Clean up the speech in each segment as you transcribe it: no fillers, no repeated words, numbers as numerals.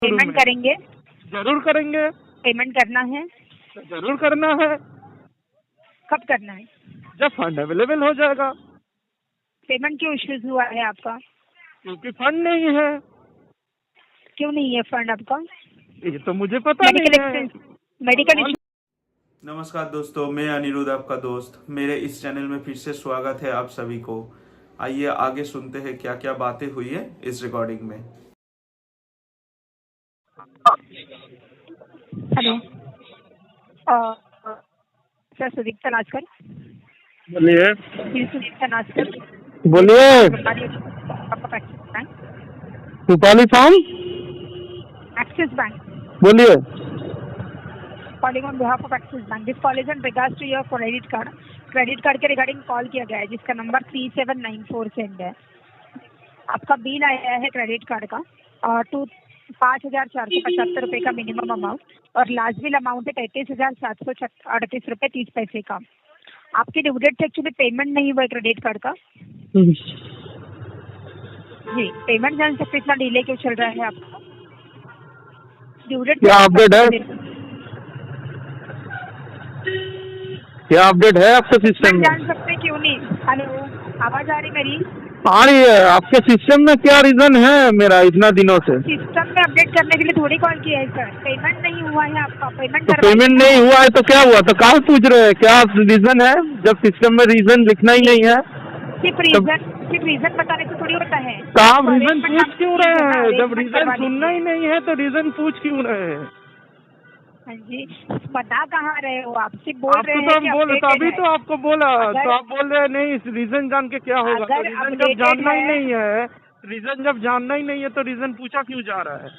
Payment करेंगे? जरूर करेंगे। पेमेंट करना है? जरूर करना है। कब करना है? जब फंड अवेलेबल हो जाएगा। पेमेंट क्यों इश्यूज हुआ है आपका? क्योंकि फंड नहीं है। क्यों नहीं है फंड आपका? ये तो मुझे पता नहीं है। Medical issue. नमस्कार दोस्तों, मैं अनिरुद्ध आपका दोस्त। मेरे इस चैनल में फिर से स्वागत है आप सभी को। आइए आगे सुनते हैं क्या क्या बातें हुई है इस रिकॉर्डिंग में। Hello sir, Sudipta Naskar. बोलिए। जी, सुदीप्ता नास्कर। बोलिए। रूपाली फार्म। Axis bank. बोलिए। Calling on behalf of Axis bank. This call is in regards to your credit card. Credit card के रिगार्डिंग कॉल किया गया है, जिसका नंबर 3794 से एंड है। आपका बिल आया है क्रेडिट कार्ड का और 5,475 रुपये का मिनिमम अमाउंट और लास्ट बिल अमाउंट है 33,738 रुपये 30 पैसे का। आपकी ड्यू डेट से एक्चुअली पेमेंट नहीं हुआ है क्रेडिट कार्ड का। जी, पेमेंट जान सकते इतना डिले क्यों चल रहा है आपका? ड्यू डेट क्या अपडेट है? क्या अपडेट है आपके सिस्टम में? जान सकते क्यों नहीं? हेलो, आवाज आ रही मेरी? आ रही है। आपके सिस्टम में क्या रीजन है मेरा इतना दिनों से? सिस्टम में अपडेट करने के लिए थोड़ी कॉल किया है सर। पेमेंट नहीं हुआ है आपका। पेमेंट तो पेमेंट नहीं हुआ है तो क्या हुआ? तो कहाँ पूछ रहे हैं क्या रीजन है, जब सिस्टम में रीजन लिखना ही नहीं है? सिर्फ रीजन बताने से थोड़ी होता है। तो आप रीजन पूछ क्यों रहे हैं? जब रीजन सुनना ही नहीं है तो रीजन पूछ क्यों रहे हैं? हाँ जी, बता कहाँ रहे हो आप? सिर्फ बोल रहे हैं तो कि हम बोले, updated तभी है। तो आपको बोला। तो आप बोल रहे हैं नहीं रीजन जान के क्या होगा? तो रीजन जब जानना ही नहीं है, रीजन जब जानना ही नहीं है तो रीजन पूछा क्यों जा रहा है?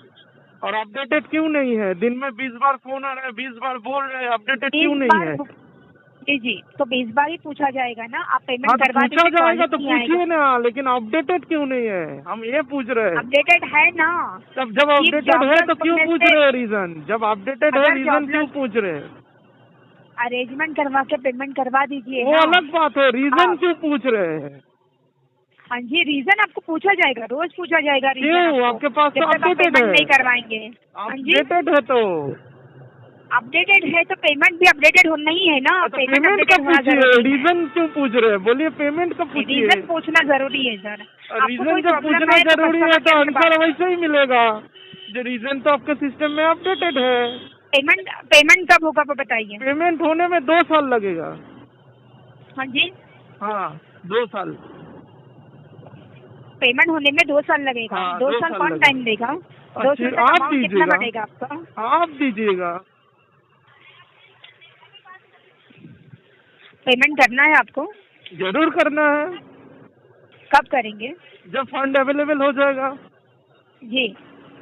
और अपडेटेड क्यों नहीं है? दिन में 20 बार फोन आ रहा है, 20 बार बोल रहे हैं, अपडेटेड क्यों नहीं है? जी, तो 20 बार ही पूछा जाएगा ना। आप पेमेंट हाँ, करवा पूछा जाएगा तो पूछिए ना, लेकिन अपडेटेड क्यों नहीं है? हम ये पूछ रहे हैं। अपडेटेड है ना। तब जब अपडेटेड है तो क्यों पूछ रहे हैं रीजन? जब अपडेटेड है रीजन क्यों पूछ रहे हैं? अरेंजमेंट करवा के पेमेंट करवा दीजिए। वो अलग बात है, रीजन क्यों पूछ रहे हैं? हाँ जी, रीजन आपको पूछा जाएगा, रोज पूछा जाएगा। क्यों? आपके पास तो अपडेटेड है। नहीं करवाएंगे। अपडेटेड है तो अपडेटेड है तो पेमेंट भी अपडेटेड होना ही है ना। तो पेमेंट का पूछिए, रीजन क्यों पूछ रहे हैं? बोलिए, पेमेंट का पूछिए। रीजन पूछना जरूरी है सर। रीजन जब पूछना जरूरी है तो आंसर वैसे ही मिलेगा। जो रीजन तो आपके सिस्टम में अपडेटेड है। पेमेंट कब होगा वो बताइए। पेमेंट होने में 2 साल लगेगा। हाँ जी, हाँ 2 साल। पेमेंट होने में 2 साल लगेगा। हाँ, 2 साल कौन टाइम देगा? 2 साल आप कितना दीजिएगा। बढ़ेगा आपका? आप दीजिएगा। पेमेंट करना है आपको? जरूर करना है। कब करेंगे? जब फंड अवेलेबल हो जाएगा। जी,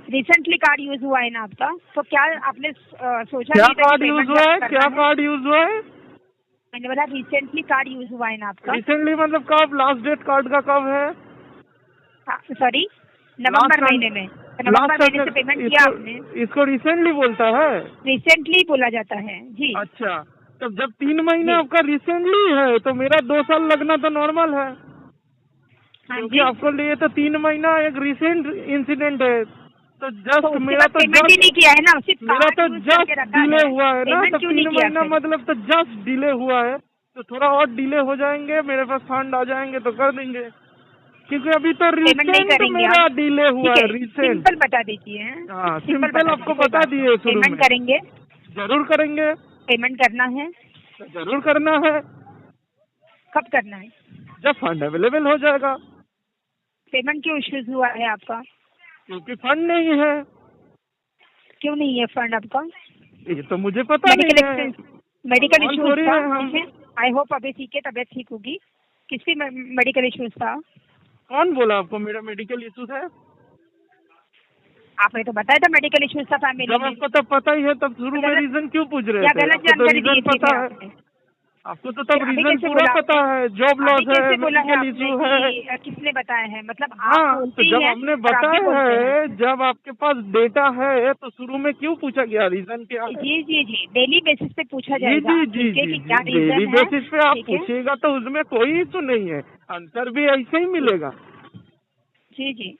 रिसेंटली कार्ड यूज हुआ है ना आपका? तो क्या आपने सोचा क्या नहीं था कार्ड कि यूज पेमेंट हुआ है? करना क्या कार्ड यूज हुआ है? मैंने बोला रिसेंटली कार्ड यूज हुआ है ना आपका? रिसेंटली मतलब कब? लास्ट डेट कार्ड का कब है? सॉरी, नवंबर महीने में। नवंबर महीने से पेमेंट किया आपने? इसको रिसेंटली बोलता है? रिसेंटली बोला जाता है जी। अच्छा, तो जब 3 महीने आपका रिसेंटली है तो मेरा 2 साल लगना तो नॉर्मल है। क्योंकि आपको लिए तो 3 महीना एक रिसेंट इंसिडेंट है। तो जस्ट मेरा तो पेमेंट ही नहीं किया है ना। मेरा तो जस्ट डिले हुआ है ना। तो 3 महीना मतलब तो जस्ट डिले हुआ है। तो थोड़ा और डिले हो जाएंगे, मेरे पास फंड आ जाएंगे तो कर देंगे। क्योंकि अभी तो रिसेंट मेरा डिले हुआ है। रिसेंट सिंपल बता दीजिए। हाँ, सिंपल आपको बता दिए। पेमेंट करेंगे? जरूर करेंगे। पेमेंट करना है? जरूर करना है। कब करना है? जब फंड अवेलेबल हो जाएगा। पेमेंट क्यों इश्यूज हुआ है आपका? क्योंकि फंड नहीं है। क्यों नहीं है फंड आपका? ये तो मुझे पता नहीं है। मेडिकल इश्यूज था? हम आई होप अभी ठीक है, तबियत ठीक होगी। किसी मेडिकल इश्यूज था? कौन बोला आपको मेरा मेडिकल इश्यूज है? आपने तो बताया था मेडिकल इश्यूज था फैमिली जब में। आपको तब पता ही है तब शुरू में रीजन क्यों पूछ रहे क्या थे? गलत जानकारी दी थी पता है आपको? तो तब रीजन पूरा पता है। जॉब लॉस है, मेडिकल इशू है। किसने बताया है? मतलब हाँ, तो जब हमने बताया है, जब आपके पास डेटा है तो शुरू में क्यों पूछा गया रीजन क्या है? जी जी जी, डेली बेसिस पे पूछा जाएगा। जी, डेली बेसिस पे आप पूछिएगा तो उसमें कोई इशू नहीं है, आंसर भी ऐसे ही मिलेगा। जी जी,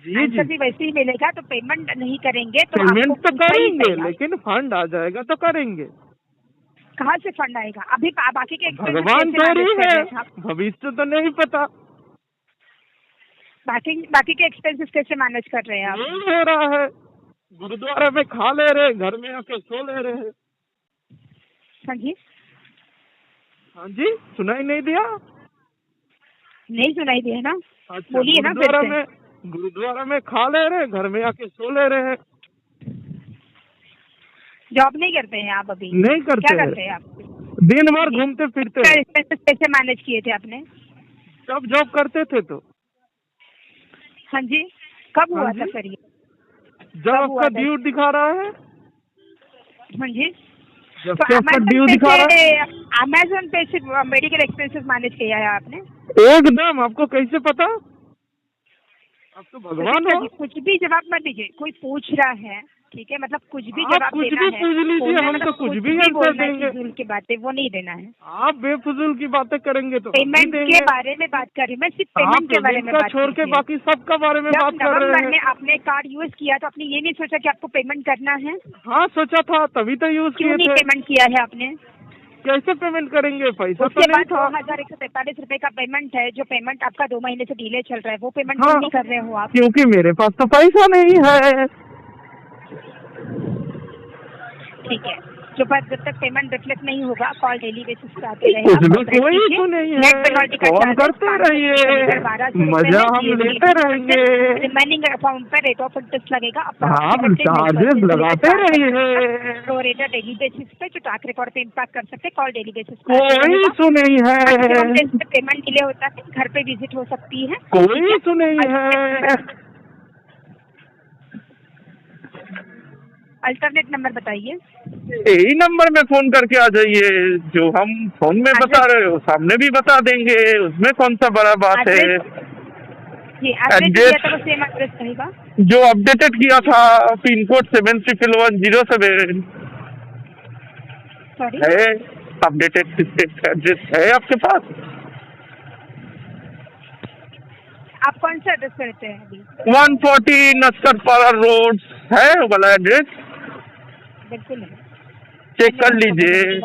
जी जी आंसर भी वैसे ही मिलेगा। तो पेमेंट नहीं करेंगे तो पेमेंट आपको तो पूछना ही करेंगे, पड़ेगा। लेकिन फंड आ जाएगा तो करेंगे। कहाँ से फंड आएगा? अभी बाकी के एक्सपेंसेस भगवान कैसे दे मैनेज रही कर है, रहे हैं आप? भविष्य तो नहीं पता। बाकी के एक्सपेंसेस कैसे मैनेज कर रहे हैं आप? नहीं हो रहा है, गुरुद्वारा में खा ले रहे, घर में आके सो ले रहे। हाँ जी, हाँ जी, सुनाई नहीं दिया? नहीं सुनाई दिया ना? अच्छा, बोलिए ना फिर से। गुरुद्वारा में खा ले रहे, घर में आके सो ले रहे। जॉब नहीं करते हैं आप अभी? नहीं करते क्या हैं। करते हैं आप? दिन भर घूमते फिरते हैं। एक्सपेंसेस कैसे मैनेज किए थे आपने? जब जॉब करते थे तो। हाँ जी, कब हुआ हाँ था जी। सर ये? जब कब हुआ आपका था? ड्यू दिखा रहा है, हाँ जी, जब तो से आपका ड्यू दिखा रहा है। अमेज़न पे से मेडिकल एक्सपेंसेस मैनेज किया है आपने? एकदम, आपको कैसे पता? आप तो भगवान हो। कुछ भी जवाब मत दीजिए। कोई पूछ रहा है, ठीक है, मतलब कुछ भी आप जवाब कुछ देना भी है। पूछ लीजिए, बोलना हम मतलब तो कुछ भी भी आंसर बोलना है, देंगे। फिजूल की बातें वो नहीं देना है। आप बेफजूल की बातें करेंगे तो हम भी पेमेंट देंगे। के बारे में बात कर रही हूँ मैं, सिर्फ आप पेमेंट के बारे में पेमेंट का बात छोड़ के कीजिए। बाकी सबका बारे में बात जब कर रहे नवंबर में हैं। आपने कार्ड यूज किया तो आपने ये नहीं सोचा कि आपको पेमेंट करना है? हाँ, सोचा था, तभी तो यूज क्यों किए नहीं थे। पेमेंट किया है आपने? कैसे पेमेंट करेंगे? पैसा उसके तो नहीं बाद था। 2143 रुपए का पेमेंट है, जो पेमेंट आपका 2 महीने से डिले चल रहा है, वो पेमेंट हाँ, क्यों नहीं कर रहे हो आप? क्योंकि मेरे पास तो पैसा नहीं है। ठीक है, जब तक पेमेंट रिफ्लेक्ट नहीं होगा, कॉल डेली बेसिस पे आते रहेगा। उसमें कोई इशू नहीं है, कॉल करते रहिए, मजा हम लेते रहेंगे। रिमेनिंग अकाउंट पर रेट ऑफ इंटरेस्ट लगेगा। आप चार्जेस लगाते रहिए, प्रोरेटर डेली बेसिस पे जो ट्रैक रिकॉर्ड पे इम्पैक्ट कर सकते हैं। कॉल डेली बेसिस पे कोई इशू नहीं है, पेमेंट डिले होता है, घर पे विजिट हो सकती है। कोई इशू नहीं है। अल्टरनेट नंबर बताइए। यही नंबर में फोन करके आ जाइए, जो हम फोन में बता रहे हो सामने भी बता देंगे, उसमें कौन सा बड़ा बात है। जी, एड्रेस दिया था वो सेम एड्रेस रहेगा जो अपडेटेड किया था, पिन कोड 735107 सॉरी है। अपडेटेड एड्रेस है आपके पास? आप कौन सा एड्रेस पे रहते हैं अभी? 140 नस्करपारा रोड है वो वाला एड्रेस, बिल्कुल है, चेक कर लीजिए।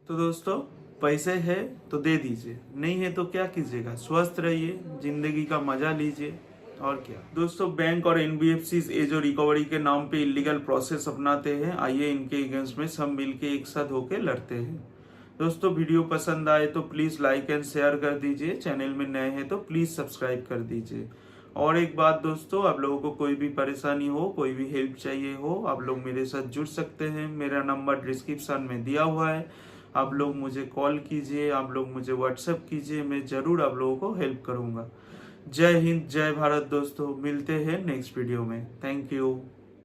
तो दोस्तों, पैसे है तो दे दीजिए, नहीं है तो क्या कीजिएगा। स्वस्थ रहिए, जिंदगी का मजा लीजिए, और क्या। दोस्तों, बैंक और एनबीएफसी ये जो रिकवरी के नाम पे इलीगल प्रोसेस अपनाते हैं, आइए इनके अगेंस्ट में सब मिलके एक साथ होके लड़ते हैं। दोस्तों, वीडियो पसंद आए तो प्लीज लाइक एंड शेयर कर दीजिए। चैनल में नए हैं तो प्लीज सब्सक्राइब कर दीजिए। और एक बात दोस्तों, आप लोगों को कोई भी परेशानी हो, कोई भी हेल्प चाहिए हो, आप लोग मेरे साथ जुड़ सकते हैं। मेरा नंबर डिस्क्रिप्शन में दिया हुआ है, आप लोग मुझे कॉल कीजिए, आप लोग मुझे व्हाट्सएप कीजिए, मैं जरूर आप लोगों को हेल्प करूंगा। जय हिंद, जय भारत दोस्तों, मिलते हैं नेक्स्ट वीडियो में। Thank you.